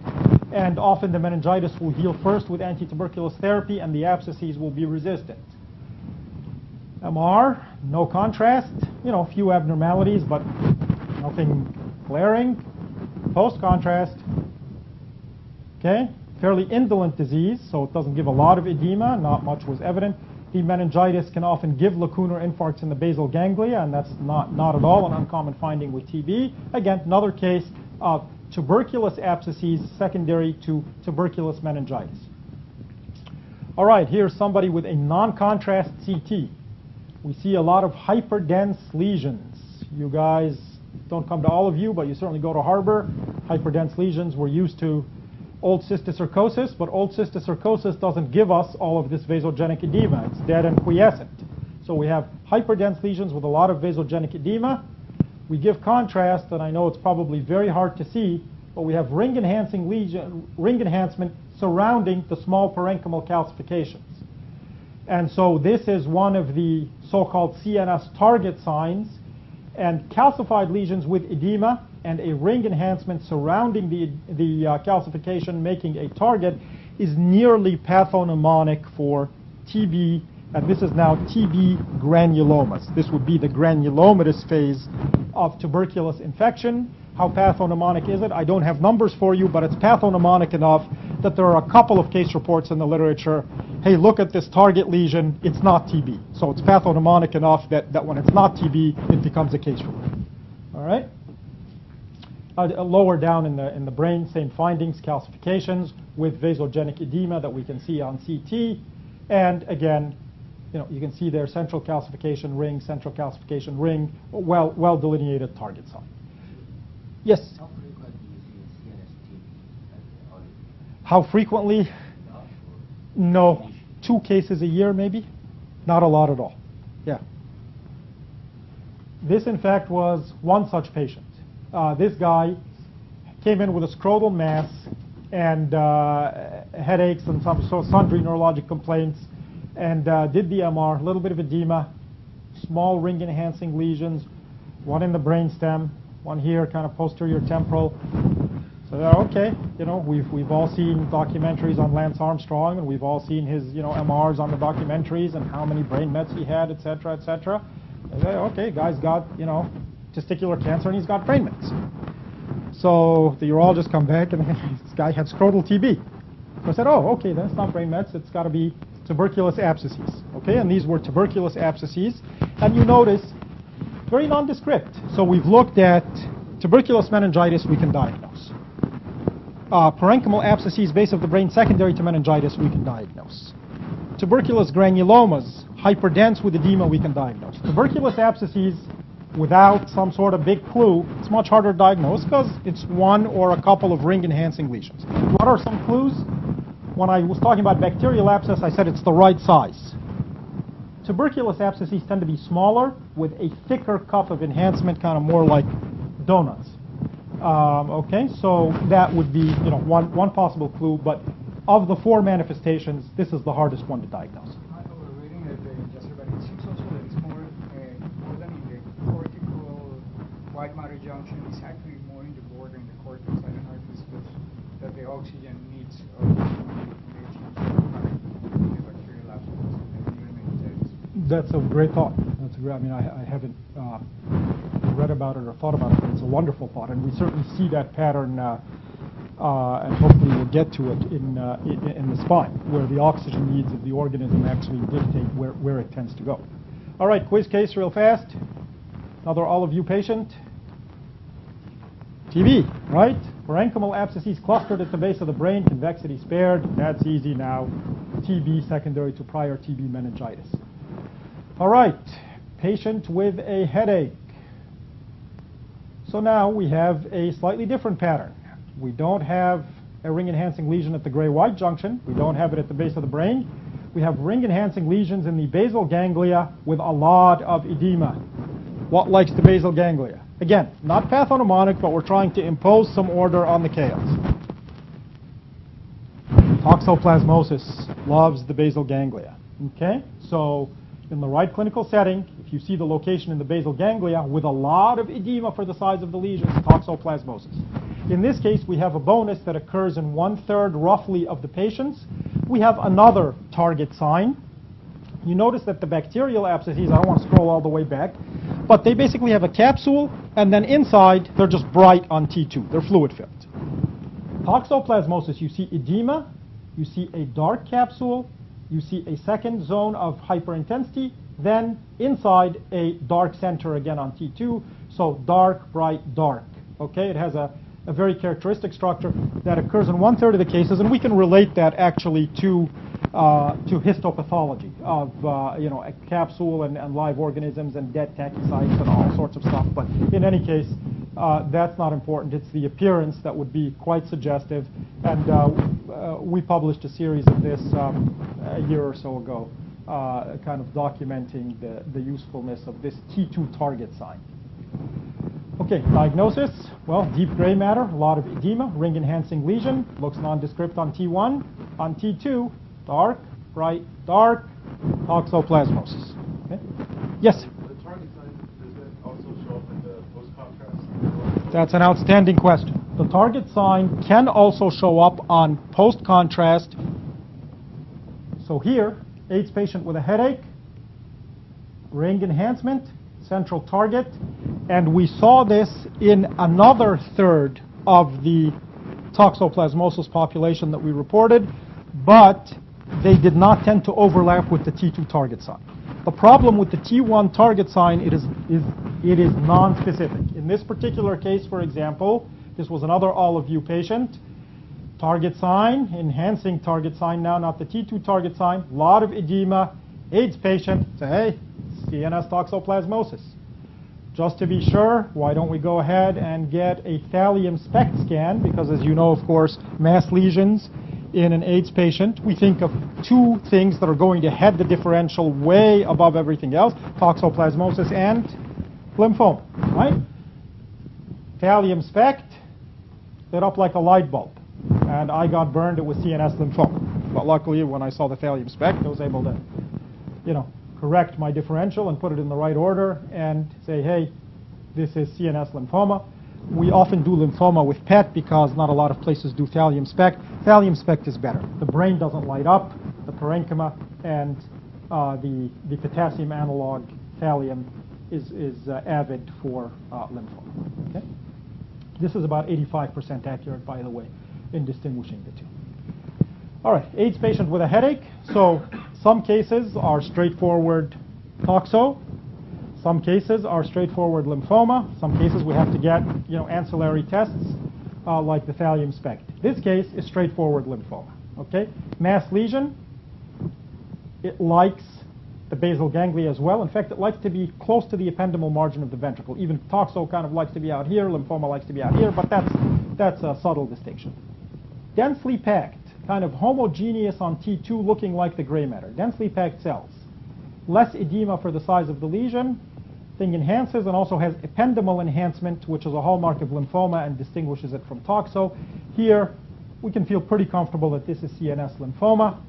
And often the meningitis will heal first with anti-tuberculous therapy, and the abscesses will be resistant. MR, no contrast. You know, a few abnormalities, but nothing glaring. Post-contrast. Okay, fairly indolent disease, so it doesn't give a lot of edema. Not much was evident. The meningitis can often give lacunar infarcts in the basal ganglia, and that's not at all an uncommon finding with TB. Again, another case of tuberculous abscesses secondary to tuberculous meningitis. All right, here's somebody with a non-contrast CT. We see a lot of hyperdense lesions. You guys don't come to all of you, but you certainly go to Harbor. Hyperdense lesions, we're used to old cysticercosis, but old cysticercosis doesn't give us all of this vasogenic edema. It's dead and quiescent. So we have hyperdense lesions with a lot of vasogenic edema. We give contrast, and I know it's probably very hard to see, but we have ring enhancement surrounding the small parenchymal calcifications. And so this is one of the so-called CNS target signs, and calcified lesions with edema and a ring enhancement surrounding the calcification making a target is nearly pathognomonic for TB, and this is now TB granulomas. This would be the granulomatous phase of tuberculous infection. How pathognomonic is it? I don't have numbers for you, but it's pathognomonic enough that there are a couple of case reports in the literature. Hey, look at this target lesion. It's not TB. So it's pathognomonic enough that when it's not TB, it becomes a case report. All right? Lower down in the brain, same findings, calcifications with vasogenic edema that we can see on CT. And again, you can see there central calcification ring, well delineated target sign. Yes? How frequently do you see CNS TB? How frequently? No, 2 cases a year maybe. Not a lot at all. Yeah. This, in fact, was one such patient. This guy came in with a scrotal mass and headaches and sundry neurologic complaints, and did the MR, a little bit of edema, small ring-enhancing lesions, one in the brainstem, one here, kind of posterior temporal. So okay, we've all seen documentaries on Lance Armstrong, and we've all seen his MRs on the documentaries and how many brain mets he had, et cetera, et cetera. Okay, guy's got testicular cancer and he's got brain mets. So the urologist come back and this guy had scrotal TB. So I said, oh, okay, then it's not brain mets, it's got to be tuberculous abscesses. Okay, and these were tuberculous abscesses, and you notice very nondescript. So we've looked at tuberculous meningitis, we can diagnose. Parenchymal abscesses, base of the brain, secondary to meningitis, we can diagnose. Tuberculous granulomas, hyperdense with edema, we can diagnose. Tuberculous abscesses without some sort of big clue, it's much harder to diagnose because it's one or a couple of ring-enhancing lesions. What are some clues? When I was talking about bacterial abscess, I said it's the right size. Tuberculous abscesses tend to be smaller with a thicker cup of enhancement, kind of more like donuts. Okay, so that would be one possible clue, but of the 4 manifestations, this is the hardest one to diagnose. We're reading that it seems also that it's more than in the cortical white matter junction. It's actually more in the border in the cortex. I don't know if it's that the oxygen needs of the bacterial abscess. That's a great thought. I haven't read about it or thought about it, but it's a wonderful thought, and we certainly see that pattern, and hopefully we'll get to it in the spine, where the oxygen needs of the organism actually dictate where it tends to go. All right, quiz case real fast. Another all of you patient. TB, right? Parenchymal abscesses clustered at the base of the brain, convexity spared. That's easy now. TB secondary to prior TB meningitis. All right, patient with a headache. So now we have a slightly different pattern. We don't have a ring-enhancing lesion at the gray-white junction. We don't have it at the base of the brain. We have ring-enhancing lesions in the basal ganglia with a lot of edema. What likes the basal ganglia? Again, not pathognomonic, but we're trying to impose some order on the chaos. Toxoplasmosis loves the basal ganglia. Okay, so in the right clinical setting, if you see the location in the basal ganglia with a lot of edema for the size of the lesions, toxoplasmosis. In this case, we have a bonus that occurs in 1/3 roughly of the patients. We have another target sign. You notice that the bacterial abscesses, I don't want to scroll all the way back, but they basically have a capsule, and then inside, they're just bright on T2. They're fluid-filled. Toxoplasmosis, you see edema, you see a dark capsule, you see a second zone of hyperintensity, then inside a dark center again on T2, so dark, bright, dark. Okay, it has a very characteristic structure that occurs in 1/3 of the cases, and we can relate that actually to histopathology of a capsule and live organisms and dead tachycytes and all sorts of stuff. But in any case, that's not important. It's the appearance that would be quite suggestive, and we published a series of this a year or so ago, kind of documenting the usefulness of this T2 target sign. Okay, diagnosis. Well, deep gray matter, a lot of edema, ring-enhancing lesion, looks nondescript on T1. On T2, dark, bright, dark, toxoplasmosis. Okay? Yes? The target sign, does that also show up in the post-contrast? That's an outstanding question. The target sign can also show up on post-contrast. So here, AIDS patient with a headache, ring enhancement, central target, and we saw this in another 1/3 of the toxoplasmosis population that we reported, but they did not tend to overlap with the T2 target sign. The problem with the T1 target sign, it is non-specific. In this particular case, for example, this was another all-of-you patient. Target sign, enhancing target sign now, not the T2 target sign. A lot of edema. AIDS patient, say, hey, CNS toxoplasmosis. Just to be sure, why don't we go ahead and get a thallium SPECT scan? Because as you know, of course, mass lesions in an AIDS patient, we think of two things that are going to head the differential way above everything else, toxoplasmosis and lymphoma, right? Thallium SPECT lit up like a light bulb. And I got burned, it was CNS lymphoma. But luckily, when I saw the thallium SPECT, I was able to, correct my differential and put it in the right order and say, hey, this is CNS lymphoma. We often do lymphoma with PET because not a lot of places do thallium SPECT. Thallium SPECT is better. The brain doesn't light up, the parenchyma, and the potassium analog thallium is avid for lymphoma. Okay? This is about 85% accurate, by the way, in distinguishing the two. All right, AIDS patient with a headache. So some cases are straightforward toxo. Some cases are straightforward lymphoma. Some cases we have to get ancillary tests like the thallium SPECT. This case is straightforward lymphoma. Okay, mass lesion. It likes the basal ganglia as well. In fact, it likes to be close to the ependymal margin of the ventricle. Even toxo kind of likes to be out here. Lymphoma likes to be out here. But that's a subtle distinction. Densely packed, kind of homogeneous on T2, looking like the gray matter. Densely packed cells. Less edema for the size of the lesion. Thing enhances and also has ependymal enhancement, which is a hallmark of lymphoma and distinguishes it from toxo. Here, we can feel pretty comfortable that this is CNS lymphoma.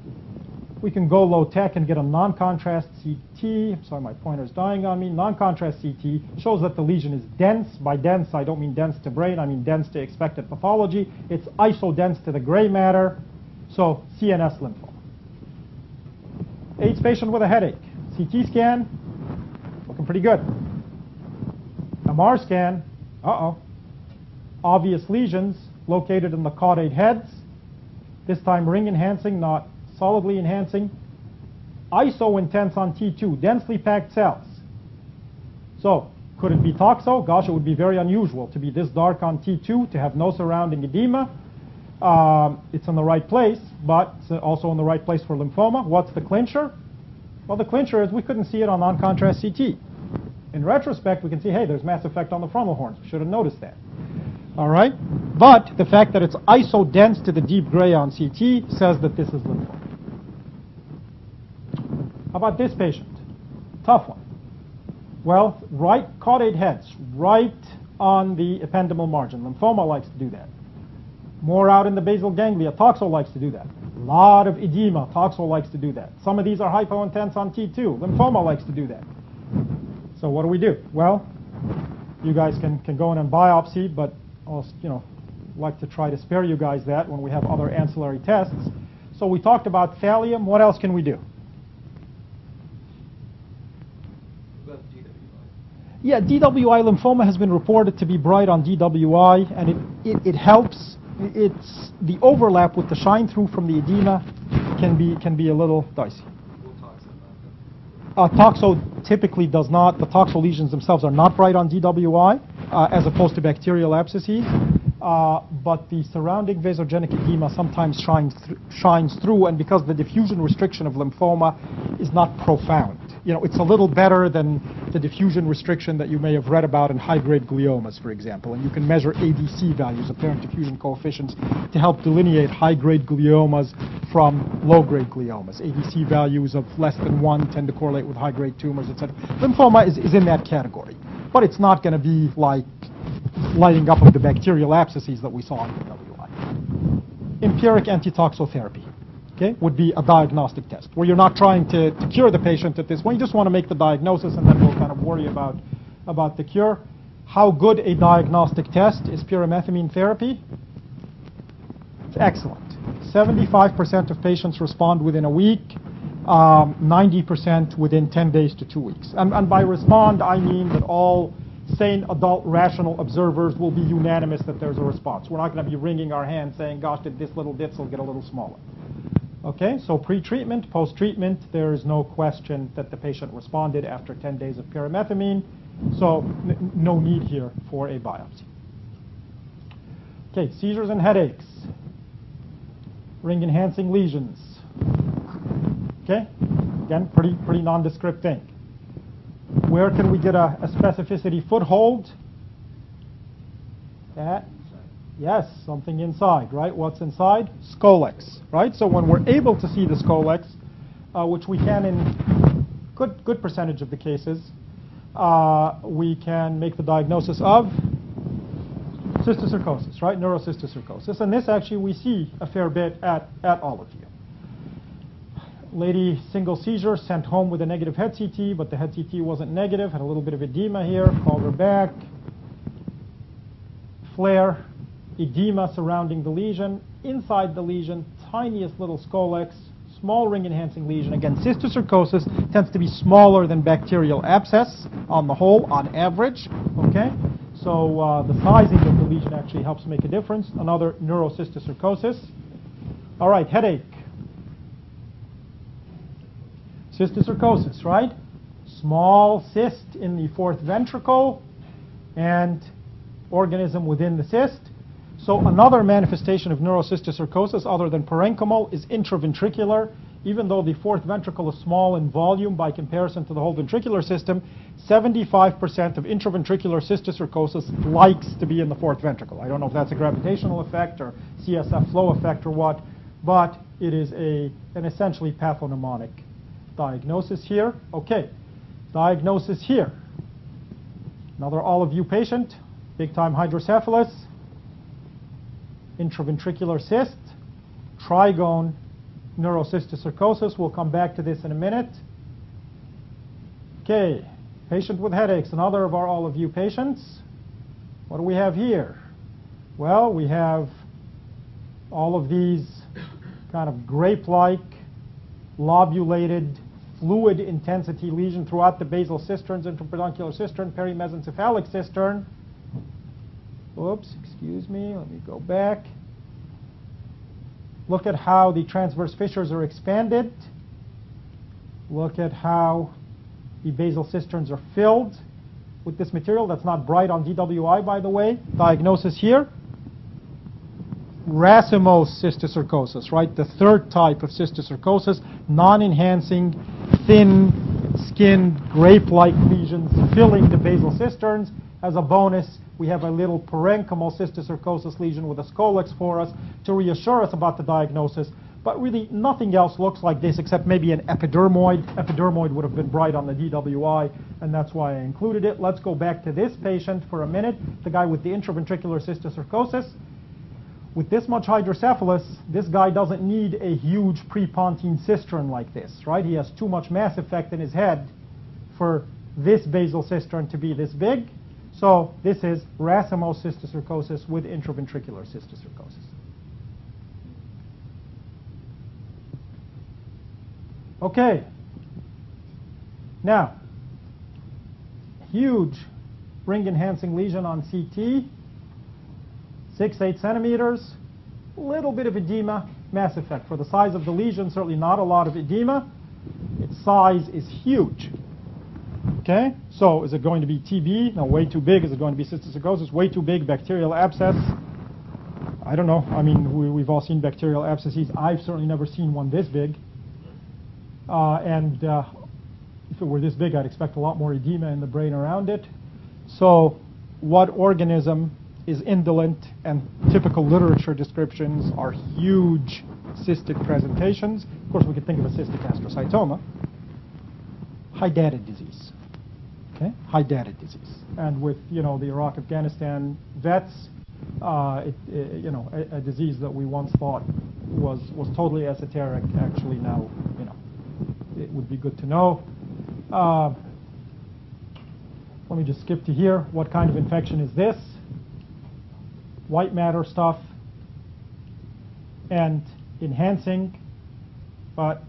We can go low tech and get a non-contrast CT. I'm sorry, my pointer's dying on me. Non-contrast CT shows that the lesion is dense. By dense, I don't mean dense to brain. I mean dense to expected pathology. It's isodense to the gray matter. So CNS lymphoma. AIDS patient with a headache. CT scan, looking pretty good. MR scan, obvious lesions located in the caudate heads. This time ring enhancing, not solidly enhancing. Iso intense on T2, densely packed cells. So could it be toxo? Gosh, it would be very unusual to be this dark on T2, to have no surrounding edema. It's in the right place, but it's also in the right place for lymphoma. What's the clincher? Well, the clincher is we couldn't see it on non-contrast CT. In retrospect, we can see, hey, there's mass effect on the frontal horns. We should have noticed that. All right? But the fact that it's isodense to the deep gray on CT says that this is lymphoma. How about this patient? Tough one. Well, right caudate heads, right on the ependymal margin. Lymphoma likes to do that. More out in the basal ganglia. Toxo likes to do that. A lot of edema. Toxo likes to do that. Some of these are hypointense on T2. Lymphoma likes to do that. So what do we do? Well, you guys can go in and biopsy, but I'll like to try to spare you guys that when we have other ancillary tests. So we talked about thallium. What else can we do? Yeah, DWI lymphoma has been reported to be bright on DWI, and it helps. It's the overlap with the shine through from the edema can be a little dicey. Toxo typically does not. The toxo lesions themselves are not bright on DWI, as opposed to bacterial abscesses. But the surrounding vasogenic edema sometimes shines through, and because the diffusion restriction of lymphoma is not profound. It's a little better than the diffusion restriction that you may have read about in high-grade gliomas, for example. And you can measure ADC values, apparent diffusion coefficients, to help delineate high-grade gliomas from low-grade gliomas. ADC values of less than 1 tend to correlate with high-grade tumors, etc. Lymphoma is in that category. But it's not going to be like lighting up of the bacterial abscesses that we saw in DWI. Empiric antitoxotherapy. Okay, would be a diagnostic test where you're not trying to cure the patient at this point. You just want to make the diagnosis, and then we'll kind of worry about the cure. How good a diagnostic test is pyrimethamine therapy? It's excellent. 75% of patients respond within a week, 90% within 10 days to 2 weeks. And by respond, I mean that all sane adult rational observers will be unanimous that there's a response. We're not going to be wringing our hands saying, gosh, did this little ditzel get a little smaller? Okay, so pre-treatment, post-treatment, there is no question that the patient responded after 10 days of pyrimethamine, so no need here for a biopsy. Okay, seizures and headaches, ring-enhancing lesions. Okay, again, pretty nondescript thing. Where can we get a specificity foothold? That, yes, something inside, right? What's inside? Scolex, right? So when we're able to see the scolex, which we can in good percentage of the cases, we can make the diagnosis of cysticercosis, right? Neurocysticercosis. And this actually we see a fair bit at all of you. Lady, single seizure, sent home with a negative head CT, but the head CT wasn't negative, had a little bit of edema here, called her back. Flare, edema surrounding the lesion. Inside the lesion, tiniest little scolex, small ring-enhancing lesion. Again, cysticercosis tends to be smaller than bacterial abscess on the whole, on average. Okay, so the sizing of the lesion actually helps make a difference. Another neurocysticercosis. All right, headache. Cysticercosis, right? Small cyst in the fourth ventricle and organism within the cyst. So another manifestation of neurocysticercosis other than parenchymal is intraventricular. Even though the fourth ventricle is small in volume by comparison to the whole ventricular system, 75% of intraventricular cysticercosis likes to be in the fourth ventricle. I don't know if that's a gravitational effect or CSF flow effect or what, but it is an essentially pathognomonic diagnosis here. Okay, diagnosis here. Another all of you patient, big time hydrocephalus, intraventricular cyst, trigone neurocysticercosis. We'll come back to this in a minute. Okay, patient with headaches, another of our all of you patients. What do we have here? Well, we have all of these kind of grape-like lobulated fluid intensity lesion throughout the basal cisterns, intrapeduncular cistern, perimesencephalic cistern. Oops, excuse me, let me go back. Look at how the transverse fissures are expanded. Look at how the basal cisterns are filled with this material. That's not bright on DWI, by the way. Diagnosis here. Racemose cysticercosis, right? The third type of cysticercosis, non-enhancing, thin-skinned, grape-like lesions filling the basal cisterns. As a bonus, we have a little parenchymal cysticercosis lesion with a scolex for us to reassure us about the diagnosis. But really, nothing else looks like this except maybe an epidermoid. Epidermoid would have been bright on the DWI, and that's why I included it. Let's go back to this patient for a minute, the guy with the intraventricular cysticercosis. With this much hydrocephalus, this guy doesn't need a huge prepontine cistern like this, right? He has too much mass effect in his head for this basal cistern to be this big. So this is racemose cysticercosis with intraventricular cysticercosis. Okay. Now, huge ring-enhancing lesion on CT. 6-8 centimeters, little bit of edema, mass effect. For the size of the lesion, certainly not a lot of edema. Its size is huge. Okay, so is it going to be TB? No, way too big. Is it going to be cysticercosis? Way too big. Bacterial abscess? I don't know. I mean, we've all seen bacterial abscesses. I've certainly never seen one this big. If it were this big, I'd expect a lot more edema in the brain around it. So what organism is indolent, and typical literature descriptions are huge cystic presentations. Of course, we could think of a cystic astrocytoma. Hydatid disease. Okay, hydatid disease. And with the Iraq-Afghanistan vets, a disease that we once thought was totally esoteric, actually now it would be good to know. Let me just skip to here. What kind of infection is this? White matter stuff and enhancing, but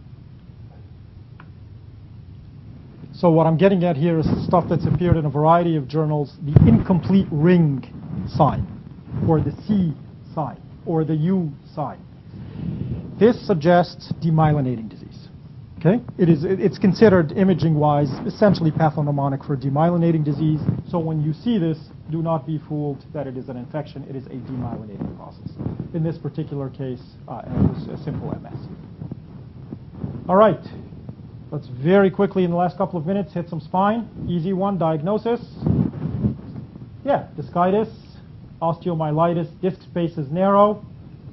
So what I'm getting at here is stuff that's appeared in a variety of journals, the incomplete ring sign, or the C sign, or the U sign. This suggests demyelinating disease. Okay? It's considered imaging-wise essentially pathognomonic for demyelinating disease. So when you see this, do not be fooled that it is an infection. It is a demyelinating process. In this particular case, it was a simple MS. All right. Let's very quickly, in the last couple of minutes, hit some spine. Easy one, diagnosis. Yeah, discitis, osteomyelitis, disc space is narrow.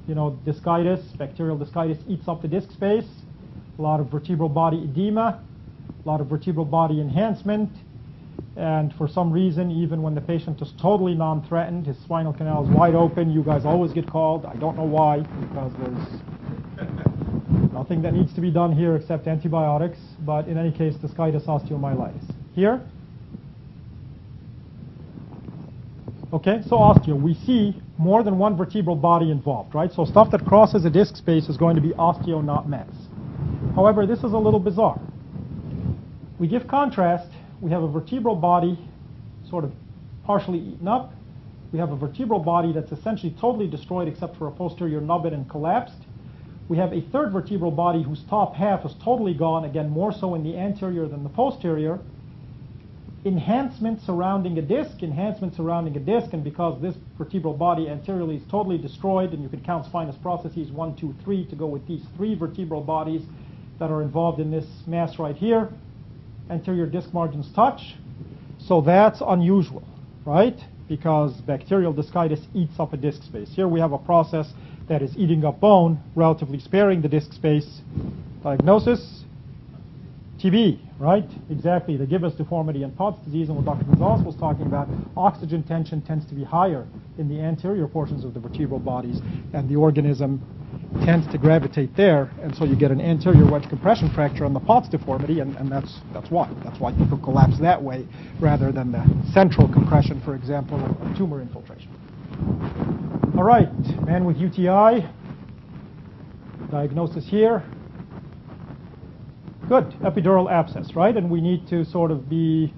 You know, discitis, bacterial discitis eats up the disc space. A lot of vertebral body edema, a lot of vertebral body enhancement. And for some reason, even when the patient is totally non-threatened, his spinal canal is wide open, you guys always get called. I don't know why, because there's nothing that needs to be done here except antibiotics. But in any case, discitis, osteomyelitis. Here? Okay, so osteo. We see more than one vertebral body involved, right? So stuff that crosses a disc space is going to be osteo, not mets. However, this is a little bizarre. We give contrast. We have a vertebral body sort of partially eaten up. We have a vertebral body that's essentially totally destroyed except for a posterior nubbin and collapsed. We have a third vertebral body whose top half is totally gone, again, more so in the anterior than the posterior. Enhancement surrounding a disc, and because this vertebral body anteriorly is totally destroyed, and you can count spinous processes 1, 2, 3 to go with these 3 vertebral bodies that are involved in this mass right here. Anterior disc margins touch. So that's unusual, right? Because bacterial discitis eats up a disc space. Here we have a process that is eating up bone, relatively sparing the disc space. Diagnosis? TB, right? Exactly. The gibbous deformity and Pott's disease, and what Dr. Gonzalez was talking about, oxygen tension tends to be higher in the anterior portions of the vertebral bodies, and the organism tends to gravitate there, and so you get an anterior wedge compression fracture on the Pott's deformity, and that's why. That's why people collapse that way rather than the central compression, for example, of tumor infiltration. All right, man with UTI, diagnosis here. Good, epidural abscess, right? And we need to sort of be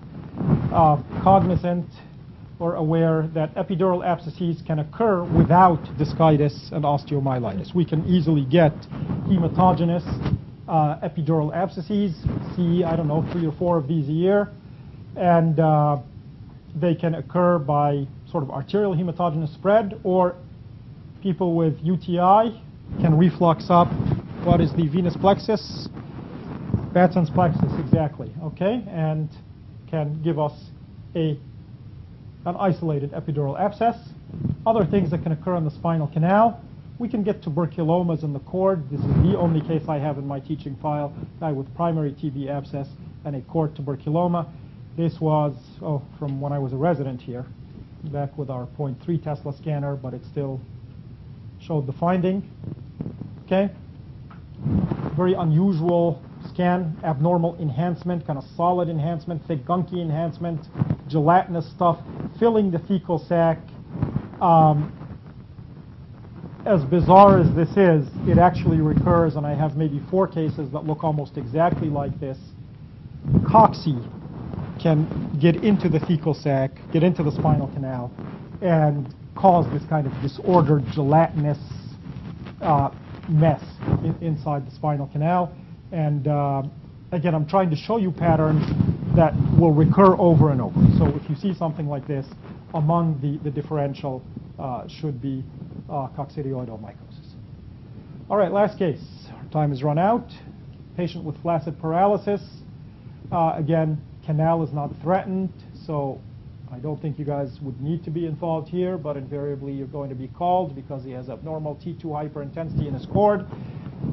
cognizant or aware that epidural abscesses can occur without discitis and osteomyelitis. We can easily get hematogenous epidural abscesses, see, I don't know, 3 or 4 of these a year, and they can occur by sort of arterial hematogenous spread, or people with UTI can reflux up. What is the venous plexus? Batson's plexus, exactly, okay, and can give us an isolated epidural abscess. Other things that can occur in the spinal canal. We can get tuberculomas in the cord. This is the only case I have in my teaching file, guy with primary TB abscess and a cord tuberculoma. This was, from when I was a resident here, back with our 0.3 Tesla scanner, but it still showed the finding. Okay, very unusual scan, abnormal enhancement, kind of solid enhancement, thick gunky enhancement, gelatinous stuff filling the fecal sac. As bizarre as this is, it actually recurs, and I have maybe 4 cases that look almost exactly like this. Cocci can get into the fecal sac, get into the spinal canal, and cause this kind of disordered gelatinous mess inside the spinal canal. And again, I'm trying to show you patterns that will recur over and over. So if you see something like this, among the differential should be coccidioidal mycosis. All right, last case. Our time has run out. Patient with flaccid paralysis. Again, canal is not threatened, so I don't think you guys would need to be involved here, but invariably you're going to be called because he has abnormal T2 hyperintensity in his cord.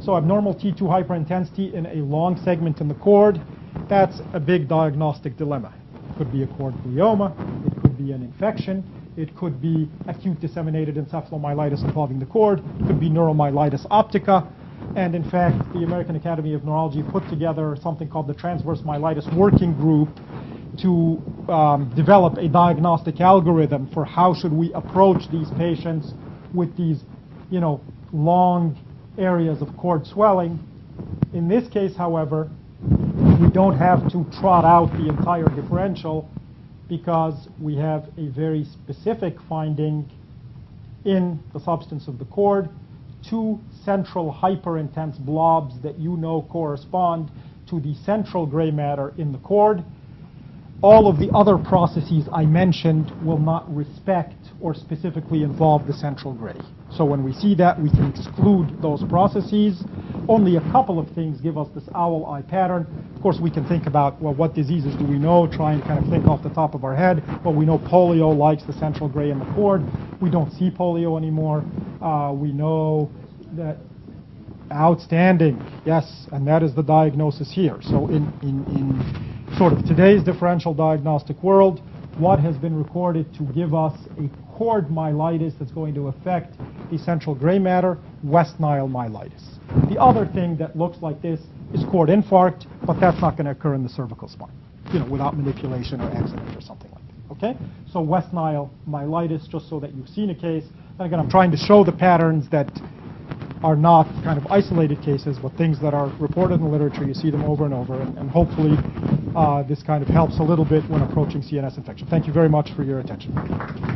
So abnormal T2 hyperintensity in a long segment in the cord, that's a big diagnostic dilemma. It could be a cord glioma, it could be an infection, it could be acute disseminated encephalomyelitis involving the cord, it could be neuromyelitis optica, and in fact, the American Academy of Neurology put together something called the Transverse Myelitis Working Group to develop a diagnostic algorithm for how should we approach these patients with these, long areas of cord swelling. In this case, however, we don't have to trot out the entire differential because we have a very specific finding in the substance of the cord, 2 central hyperintense blobs that you know correspond to the central gray matter in the cord. All of the other processes I mentioned will not respect or specifically involve the central gray. So when we see that, we can exclude those processes. Only a couple of things give us this owl eye pattern. Of course, we can think about, well, what diseases do we know, try and kind of think off the top of our head. Well, we know polio likes the central gray in the cord. We don't see polio anymore. We know that outstanding, yes, and that is the diagnosis here. So in sort of today's differential diagnostic world, what has been recorded to give us a cord myelitis that's going to affect the central gray matter? West Nile myelitis. The other thing that looks like this is cord infarct, but that's not going to occur in the cervical spine, without manipulation or accident or something like that. Okay? So West Nile myelitis, just so that you've seen a case. And again, I'm trying to show the patterns that are not kind of isolated cases, but things that are reported in the literature. You see them over and over, and hopefully this kind of helps a little bit when approaching CNS infection. Thank you very much for your attention.